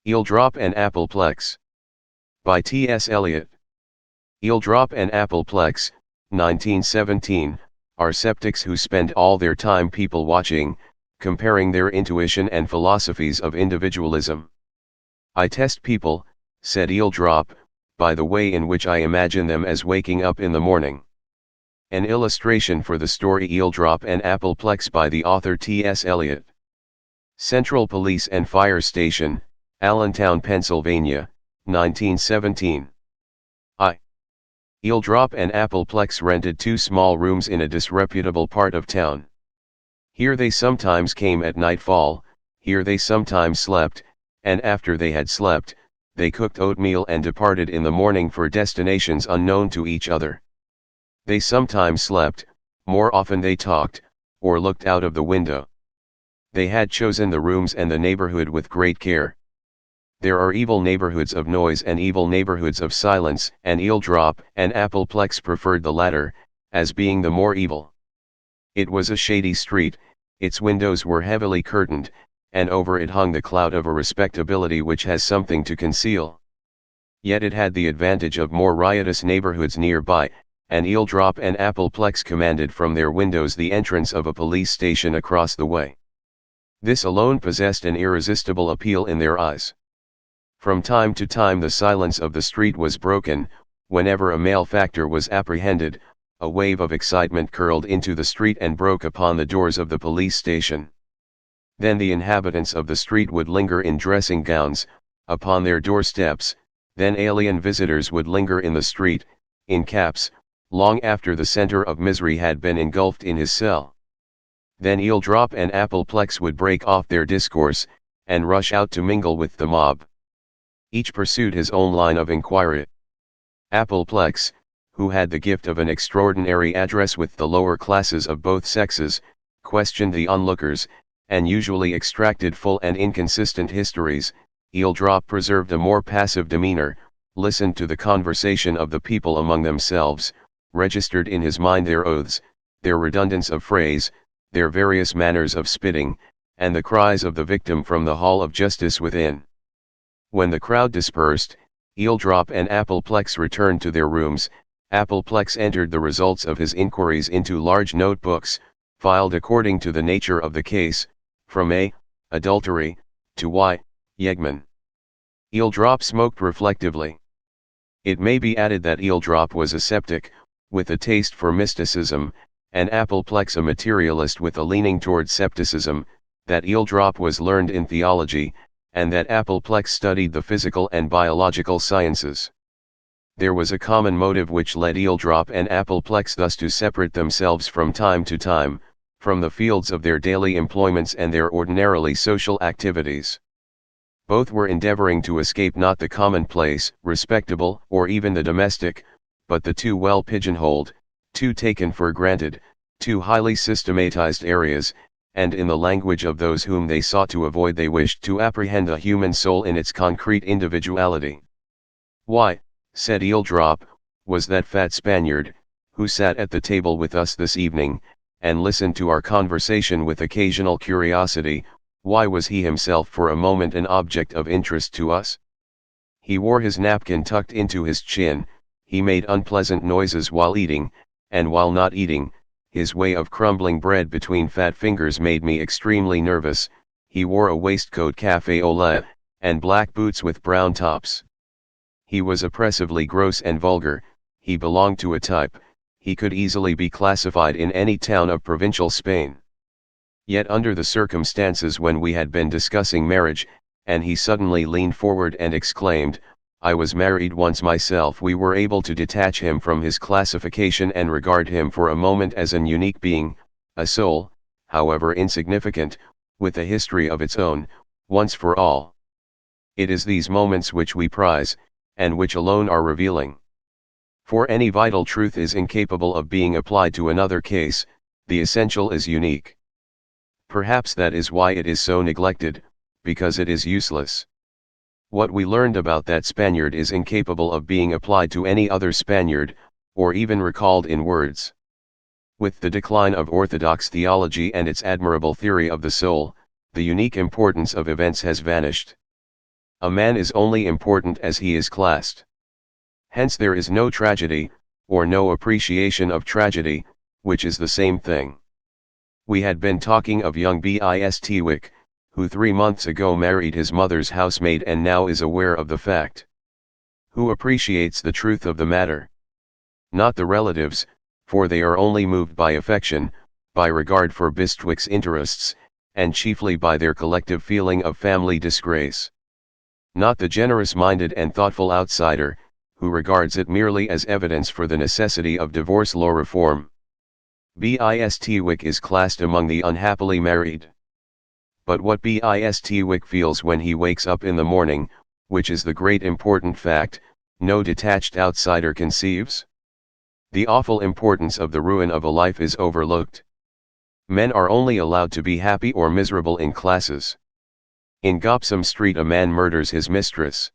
Eeldrop and Appleplex. By T.S. Eliot. Eeldrop and Appleplex, 1917, are skeptics who spend all their time people watching, comparing their intuition and philosophies of individualism. I test people, said Eeldrop, by the way in which I imagine them as waking up in the morning. An illustration for the story Eeldrop and Appleplex by the author T.S. Eliot. Central Police and Fire Station, Allentown, Pennsylvania, 1917. Eeldrop and Appleplex rented 2 small rooms in a disreputable part of town. Here they sometimes came at nightfall, here they sometimes slept, and after they had slept, they cooked oatmeal and departed in the morning for destinations unknown to each other. They sometimes slept, more often they talked, or looked out of the window. They had chosen the rooms and the neighborhood with great care. There are evil neighborhoods of noise and evil neighborhoods of silence, and Eeldrop and Appleplex preferred the latter, as being the more evil. It was a shady street, its windows were heavily curtained, and over it hung the cloud of a respectability which has something to conceal. Yet it had the advantage of more riotous neighborhoods nearby, and Eeldrop and Appleplex commanded from their windows the entrance of a police station across the way. This alone possessed an irresistible appeal in their eyes. From time to time the silence of the street was broken. Whenever a malefactor was apprehended, a wave of excitement curled into the street and broke upon the doors of the police station. Then the inhabitants of the street would linger in dressing gowns, upon their doorsteps, then alien visitors would linger in the street, in caps, long after the center of misery had been engulfed in his cell. Then Eeldrop and Appleplex would break off their discourse, and rush out to mingle with the mob. Each pursued his own line of inquiry. Appleplex, who had the gift of an extraordinary address with the lower classes of both sexes, questioned the onlookers, and usually extracted full and inconsistent histories. Eeldrop preserved a more passive demeanor, listened to the conversation of the people among themselves, registered in his mind their oaths, their redundance of phrase, their various manners of spitting, and the cries of the victim from the hall of justice within. When the crowd dispersed, Eeldrop and Appleplex returned to their rooms. Appleplex entered the results of his inquiries into large notebooks, filed according to the nature of the case, from A, adultery, to Y, yeggman. Eeldrop smoked reflectively. It may be added that Eeldrop was a skeptic, with a taste for mysticism, and Appleplex a materialist with a leaning toward skepticism, that Eeldrop was learned in theology, and that Appleplex studied the physical and biological sciences. There was a common motive which led Eeldrop and Appleplex thus to separate themselves from time to time, from the fields of their daily employments and their ordinarily social activities. Both were endeavoring to escape not the commonplace, respectable, or even the domestic, but the too well pigeonholed, too taken for granted, too highly systematized areas, and in the language of those whom they sought to avoid they wished to apprehend the human soul in its concrete individuality. "Why," said Eeldrop, "was that fat Spaniard, who sat at the table with us this evening, and listened to our conversation with occasional curiosity, why was he himself for a moment an object of interest to us? He wore his napkin tucked into his chin, he made unpleasant noises while eating, and while not eating, his way of crumbling bread between fat fingers made me extremely nervous. He wore a waistcoat café au lait, and black boots with brown tops. He was oppressively gross and vulgar. He belonged to a type, he could easily be classified in any town of provincial Spain. Yet under the circumstances when we had been discussing marriage, and he suddenly leaned forward and exclaimed, 'I was married once myself,' we were able to detach him from his classification and regard him for a moment as an unique being, a soul, however insignificant, with a history of its own, once for all. It is these moments which we prize, and which alone are revealing. For any vital truth is incapable of being applied to another case, the essential is unique. Perhaps that is why it is so neglected, because it is useless. What we learned about that Spaniard is incapable of being applied to any other Spaniard, or even recalled in words. With the decline of orthodox theology and its admirable theory of the soul, the unique importance of events has vanished. A man is only important as he is classed. Hence there is no tragedy, or no appreciation of tragedy, which is the same thing. We had been talking of young Bistwick, who 3 months ago married his mother's housemaid and now is aware of the fact. Who appreciates the truth of the matter? Not the relatives, for they are only moved by affection, by regard for Bistwick's interests, and chiefly by their collective feeling of family disgrace. Not the generous-minded and thoughtful outsider, who regards it merely as evidence for the necessity of divorce law reform. Bistwick is classed among the unhappily married. But what Bistwick feels when he wakes up in the morning, which is the great important fact, no detached outsider conceives. The awful importance of the ruin of a life is overlooked. Men are only allowed to be happy or miserable in classes. In Gopsam Street a man murders his mistress.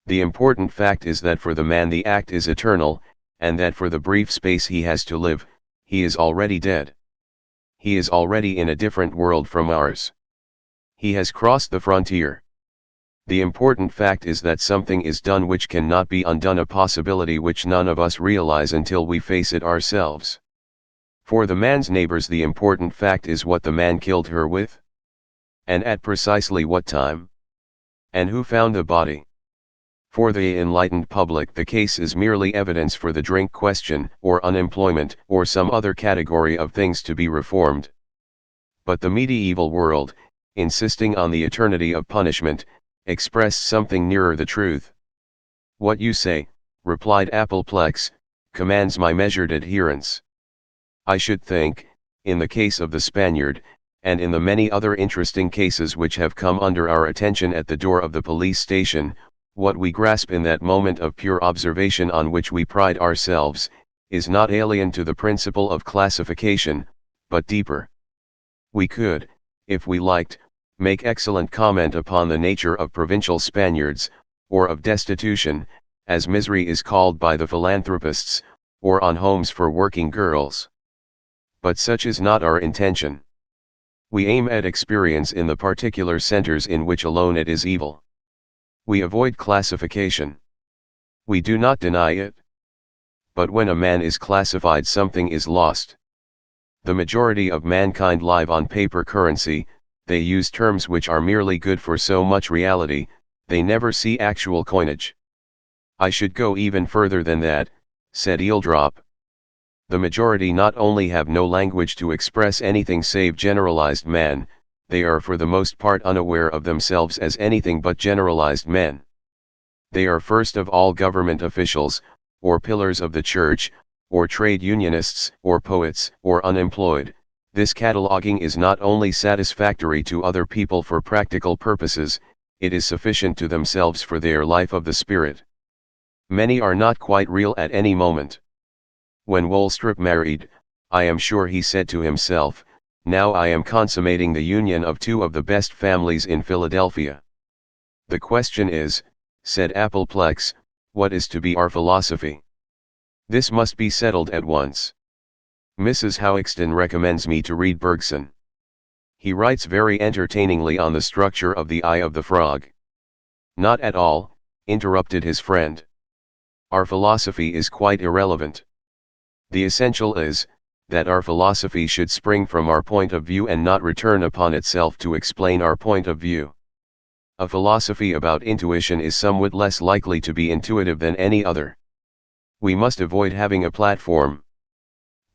The important fact is that for the man the act is eternal, and that for the brief space he has to live, he is already dead. He is already in a different world from ours. He has crossed the frontier. The important fact is that something is done which cannot be undone, a possibility which none of us realize until we face it ourselves. For the man's neighbors the important fact is what the man killed her with. And at precisely what time. And who found the body. For the enlightened public the case is merely evidence for the drink question, or unemployment, or some other category of things to be reformed. But the medieval world, insisting on the eternity of punishment, expressed something nearer the truth. What you say, replied Apoplex, commands my measured adherence. I should think, in the case of the Spaniard, and in the many other interesting cases which have come under our attention at the door of the police station, what we grasp in that moment of pure observation on which we pride ourselves, is not alien to the principle of classification, but deeper. We could, if we liked, make excellent comment upon the nature of provincial Spaniards, or of destitution, as misery is called by the philanthropists, or on homes for working girls. But such is not our intention. We aim at experience in the particular centers in which alone it is evil. We avoid classification. We do not deny it. But when a man is classified, something is lost. The majority of mankind live on paper currency. They use terms which are merely good for so much reality, they never see actual coinage. I should go even further than that, said Eeldrop. The majority not only have no language to express anything save generalized man, they are for the most part unaware of themselves as anything but generalized men. They are first of all government officials, or pillars of the church, or trade unionists, or poets, or unemployed. This cataloging is not only satisfactory to other people for practical purposes, it is sufficient to themselves for their life of the spirit. Many are not quite real at any moment. When Woolstrip married, I am sure he said to himself, now I am consummating the union of two of the best families in Philadelphia. The question is, said Apoplex, what is to be our philosophy? This must be settled at once. Mrs. Howickston recommends me to read Bergson. He writes very entertainingly on the structure of the eye of the frog. Not at all, interrupted his friend. Our philosophy is quite irrelevant. The essential is, that our philosophy should spring from our point of view and not return upon itself to explain our point of view. A philosophy about intuition is somewhat less likely to be intuitive than any other. We must avoid having a platform.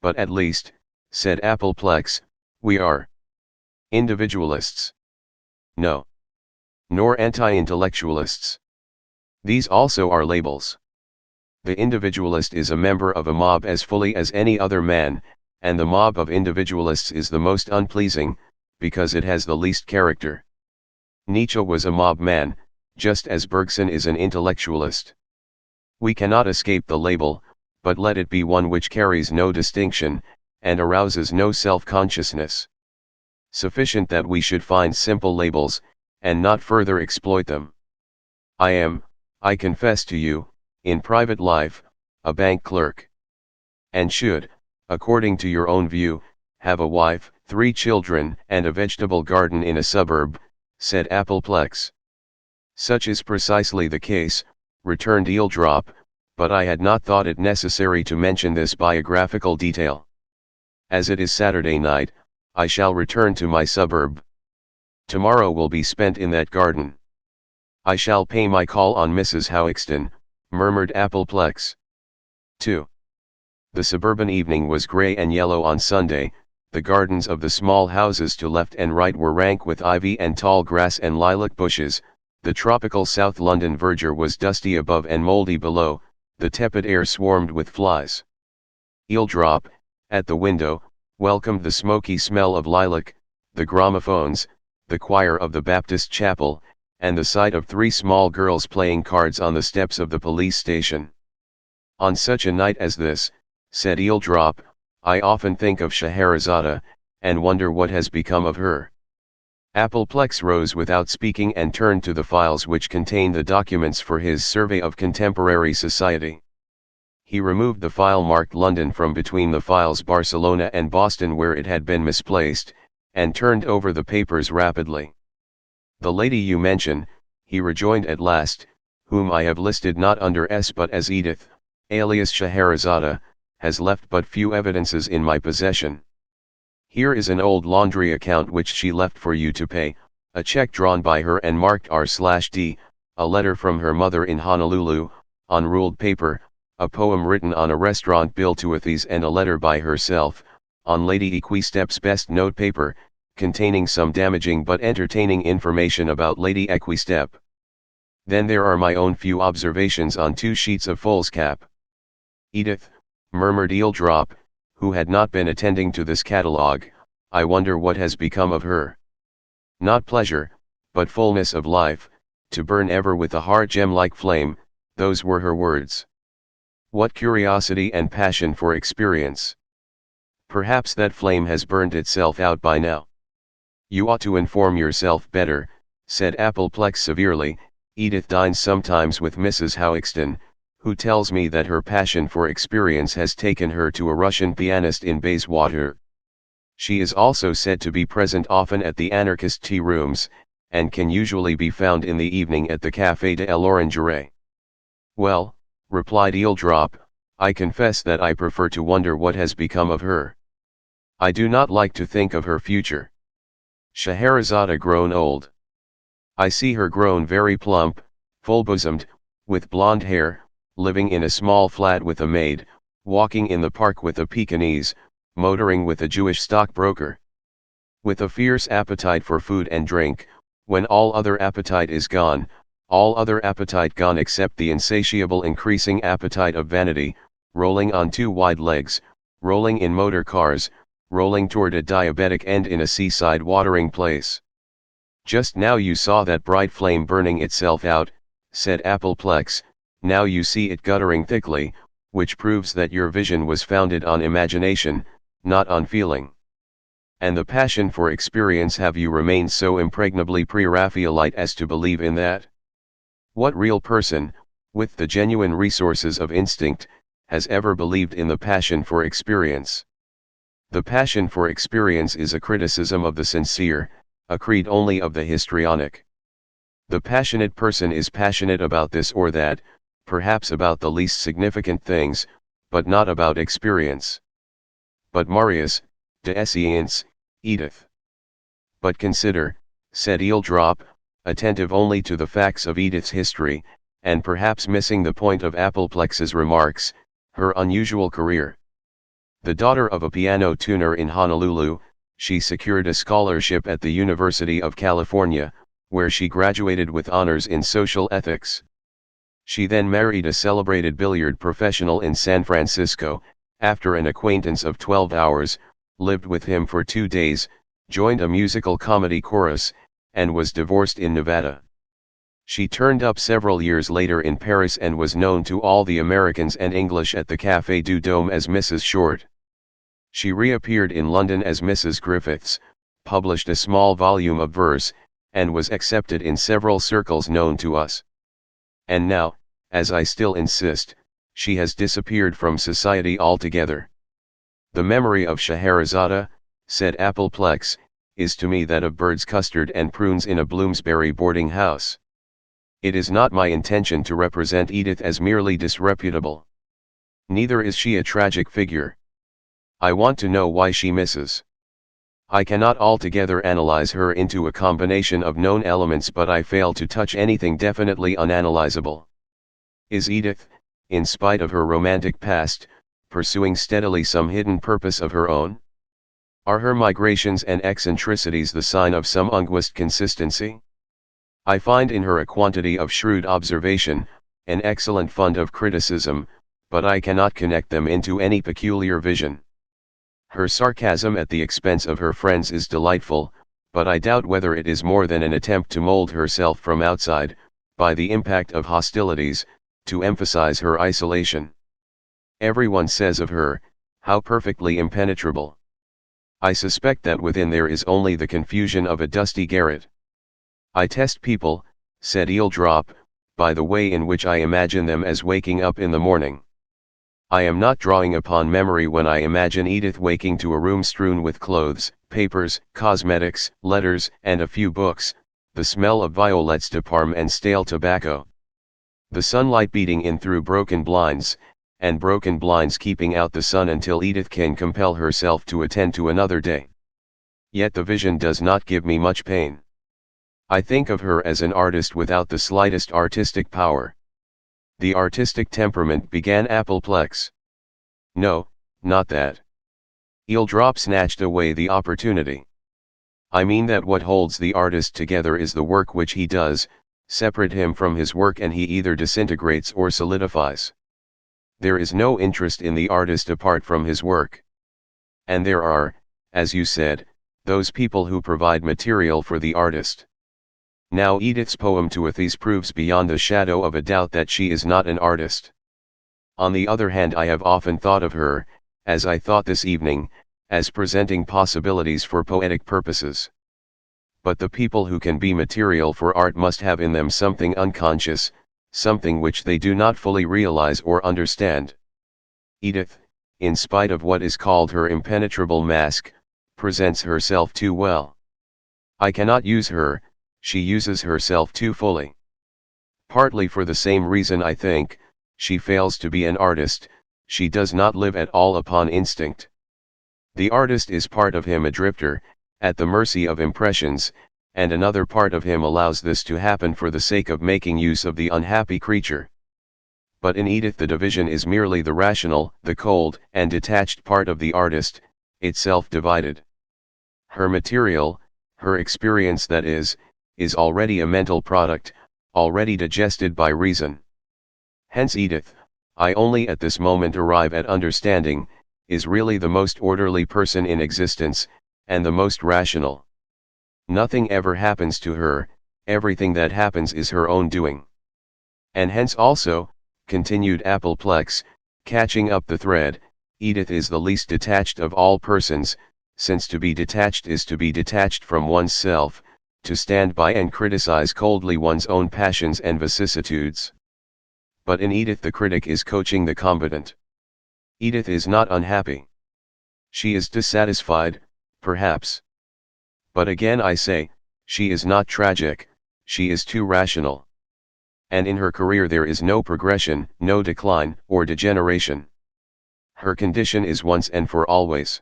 But at least, said Apoplex, we are individualists. No. Nor anti-intellectualists. These also are labels. The individualist is a member of a mob as fully as any other man, and the mob of individualists is the most unpleasing, because it has the least character. Nietzsche was a mob man, just as Bergson is an intellectualist. We cannot escape the label, but let it be one which carries no distinction, and arouses no self-consciousness. Sufficient that we should find simple labels, and not further exploit them. I am, I confess to you, in private life, a bank clerk. And should, according to your own view, have a wife, 3 children, and a vegetable garden in a suburb, said Apoplex. Such is precisely the case, returned Eeldrop, but I had not thought it necessary to mention this biographical detail. As it is Saturday night, I shall return to my suburb. Tomorrow will be spent in that garden. I shall pay my call on Mrs. Howickston, murmured Appleplex. 2. The suburban evening was grey and yellow on Sunday. The gardens of the small houses to left and right were rank with ivy and tall grass and lilac bushes. The tropical South London verdure was dusty above and mouldy below. The tepid air swarmed with flies. Eeldrop, at the window, welcomed the smoky smell of lilac, the gramophones, the choir of the Baptist chapel, and the sight of 3 small girls playing cards on the steps of the police station. On such a night as this, said Eeldrop, I often think of Scheherazade, and wonder what has become of her. Appleplex rose without speaking and turned to the files which contained the documents for his survey of contemporary society. He removed the file marked London from between the files Barcelona and Boston where it had been misplaced, and turned over the papers rapidly. The lady you mention, he rejoined at last, whom I have listed not under S but as Edith, alias Scheherazade, has left but few evidences in my possession. Here is an old laundry account which she left for you to pay, a check drawn by her and marked R/D, a letter from her mother in Honolulu, on ruled paper, a poem written on a restaurant bill to Athis and a letter by herself, on Lady Equistep's best note paper, containing some damaging but entertaining information about Lady Equistep. Then there are my own few observations on 2 sheets of foolscap. Edith, murmured Eeldrop, who had not been attending to this catalogue, I wonder what has become of her. Not pleasure, but fullness of life, to burn ever with a heart gem-like flame, those were her words. What curiosity and passion for experience. Perhaps that flame has burned itself out by now. You ought to inform yourself better, said Appleplex severely. Edith dines sometimes with Mrs. Howickston, who tells me that her passion for experience has taken her to a Russian pianist in Bayswater. She is also said to be present often at the anarchist tea rooms, and can usually be found in the evening at the Café de l'Orangerie. Well, replied Eeldrop, I confess that I prefer to wonder what has become of her. I do not like to think of her future. Scheherazade grown old. I see her grown very plump, full-bosomed, with blonde hair, living in a small flat with a maid, walking in the park with a Pekingese, motoring with a Jewish stockbroker. With a fierce appetite for food and drink, when all other appetite is gone, all other appetite gone except the insatiable increasing appetite of vanity, rolling on 2 wide legs, rolling in motor cars, rolling toward a diabetic end in a seaside watering place. Just now you saw that bright flame burning itself out, said Appleplex, now you see it guttering thickly, which proves that your vision was founded on imagination, not on feeling. And the passion for experience, have you remained so impregnably pre-Raphaelite as to believe in that? What real person, with the genuine resources of instinct, has ever believed in the passion for experience? The passion for experience is a criticism of the sincere, a creed only of the histrionic. The passionate person is passionate about this or that, perhaps about the least significant things, but not about experience. But Marius, de Escience, Edith. But consider, said Eeldrop, attentive only to the facts of Edith's history, and perhaps missing the point of Appleplex's remarks, her unusual career. The daughter of a piano tuner in Honolulu, she secured a scholarship at the University of California, where she graduated with honors in social ethics. She then married a celebrated billiard professional in San Francisco, after an acquaintance of 12 hours, lived with him for 2 days, joined a musical comedy chorus, and was divorced in Nevada. She turned up several years later in Paris and was known to all the Americans and English at the Café du Dôme as Mrs. Short. She reappeared in London as Mrs. Griffiths, published a small volume of verse, and was accepted in several circles known to us. And now, as I still insist, she has disappeared from society altogether. The memory of Scheherazade, said Appleplex, is to me that of birds' custard and prunes in a Bloomsbury boarding house. It is not my intention to represent Edith as merely disreputable. Neither is she a tragic figure. I want to know why she misses. I cannot altogether analyze her into a combination of known elements, but I fail to touch anything definitely unanalyzable. Is Edith, in spite of her romantic past, pursuing steadily some hidden purpose of her own? Are her migrations and eccentricities the sign of some unguist consistency? I find in her a quantity of shrewd observation, an excellent fund of criticism, but I cannot connect them into any peculiar vision. Her sarcasm at the expense of her friends is delightful, but I doubt whether it is more than an attempt to mold herself from outside, by the impact of hostilities, to emphasize her isolation. Everyone says of her, how perfectly impenetrable. I suspect that within there is only the confusion of a dusty garret. I test people, said Eeldrop, by the way in which I imagine them as waking up in the morning. I am not drawing upon memory when I imagine Edith waking to a room strewn with clothes, papers, cosmetics, letters, and a few books, the smell of violets de Parme and stale tobacco. The sunlight beating in through broken blinds, and broken blinds keeping out the sun until Edith can compel herself to attend to another day. Yet the vision does not give me much pain. I think of her as an artist without the slightest artistic power. The artistic temperament began Appleplex. No, not that. Eeldrop snatched away the opportunity. I mean that what holds the artist together is the work which he does. Separate him from his work and he either disintegrates or solidifies. There is no interest in the artist apart from his work. And there are, as you said, those people who provide material for the artist. Now Edith's poem to Athis proves beyond the shadow of a doubt that she is not an artist. On the other hand, I have often thought of her, as I thought this evening, as presenting possibilities for poetic purposes. But the people who can be material for art must have in them something unconscious, something which they do not fully realize or understand. Edith, in spite of what is called her impenetrable mask, presents herself too well. I cannot use her, she uses herself too fully. Partly for the same reason, I think, she fails to be an artist. She does not live at all upon instinct. The artist is part of him a drifter, at the mercy of impressions, and another part of him allows this to happen for the sake of making use of the unhappy creature. But in Edith the division is merely the rational, the cold and detached part of the artist, itself divided. Her material, her experience that is already a mental product, already digested by reason. Hence Edith, I only at this moment arrive at understanding, is really the most orderly person in existence, and the most rational. Nothing ever happens to her, everything that happens is her own doing. And hence also, continued Appleplex, catching up the thread, Edith is the least detached of all persons, since to be detached is to be detached from one's self, to stand by and criticize coldly one's own passions and vicissitudes. But in Edith the critic is coaching the combatant. Edith is not unhappy. She is dissatisfied, perhaps. But again I say, she is not tragic, she is too rational. And in her career there is no progression, no decline, or degeneration. Her condition is once and for always.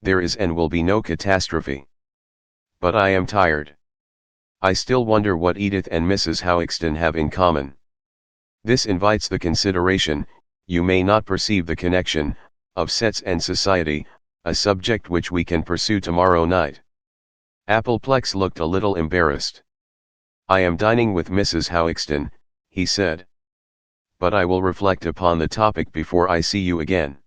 There is and will be no catastrophe. But I am tired. I still wonder what Edith and Mrs. Howickston have in common. This invites the consideration, you may not perceive the connection, of sets and society, a subject which we can pursue tomorrow night. Appleplex looked a little embarrassed. I am dining with Mrs. Howickston, he said. But I will reflect upon the topic before I see you again.